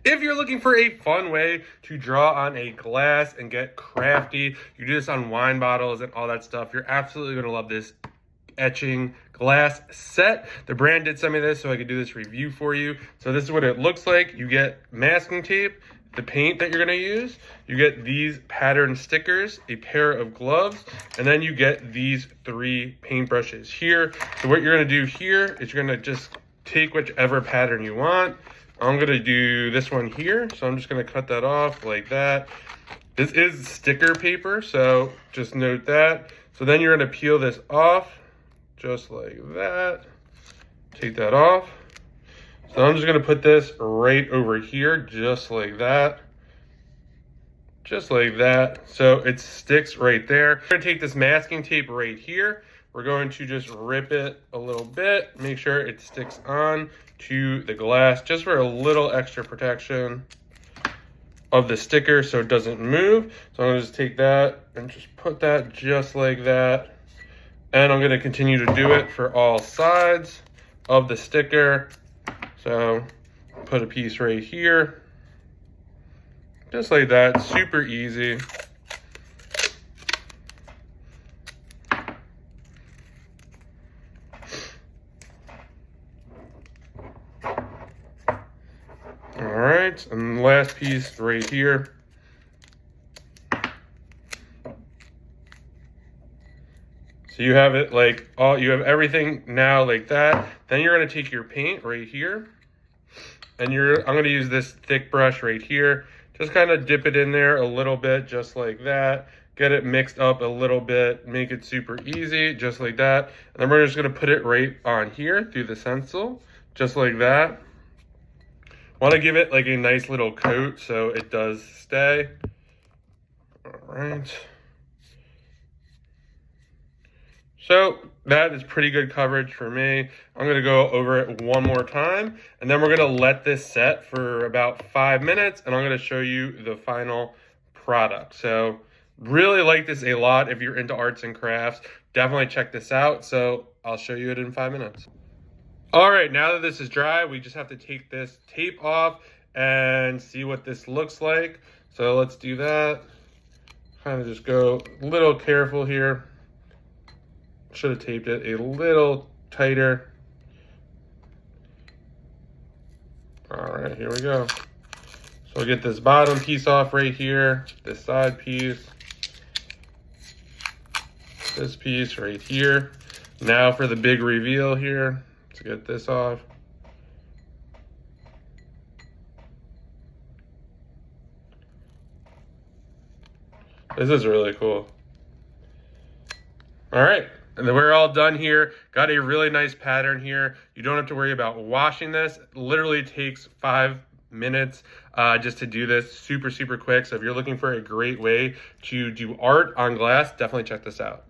If you're looking for a fun way to draw on a glass and get crafty, you do this on wine bottles and all that stuff, you're absolutely going to love this etching glass set. The brand did send me this so I could do this review for you. So this is what it looks like. You get masking tape, the paint that you're going to use, you get these pattern stickers, a pair of gloves, and then you get these 3 paintbrushes here. So what you're going to do here is you're going to just take whichever pattern you want. I'm going to do this one here, so I'm just going to cut that off like that. This is sticker paper, so just note that. So then you're going to peel this off just like that. Take that off. So I'm just going to put this right over here just like that. Just like that. So it sticks right there. We're going to take this masking tape right here. We're going to just rip it a little bit, make sure it sticks on to the glass just for a little extra protection of the sticker so it doesn't move. So I'm going to just take that and just put that just like that. And I'm going to continue to do it for all sides of the sticker. So put a piece right here, just like that, super easy. All right, and the last piece right here. So you have it like you have everything now like that. Then you're gonna take your paint right here, and I'm gonna use this thick brush right here. Just kind of dip it in there a little bit, just like that. Get it mixed up a little bit, make it super easy, just like that. And then we're just gonna put it right on here through the stencil, just like that. Want to give it like a nice little coat so it does stay. All right. So that is pretty good coverage for me. I'm going to go over it one more time, and then we're going to let this set for about 5 minutes, and I'm going to show you the final product. So really like this a lot. If you're into arts and crafts, definitely check this out. So I'll show you it in 5 minutes. All right, now that this is dry, we just have to take this tape off and see what this looks like. So let's do that. Kind of just go a little careful here. Should have taped it a little tighter. All right, here we go. So we'll get this bottom piece off right here, this side piece, this piece right here. Now for the big reveal here. Let's get this off. This is really cool. All right, and then we're all done here. Got a really nice pattern here. You don't have to worry about washing this. It literally takes 5 minutes just to do this, super quick. So if you're looking for a great way to do art on glass, definitely check this out.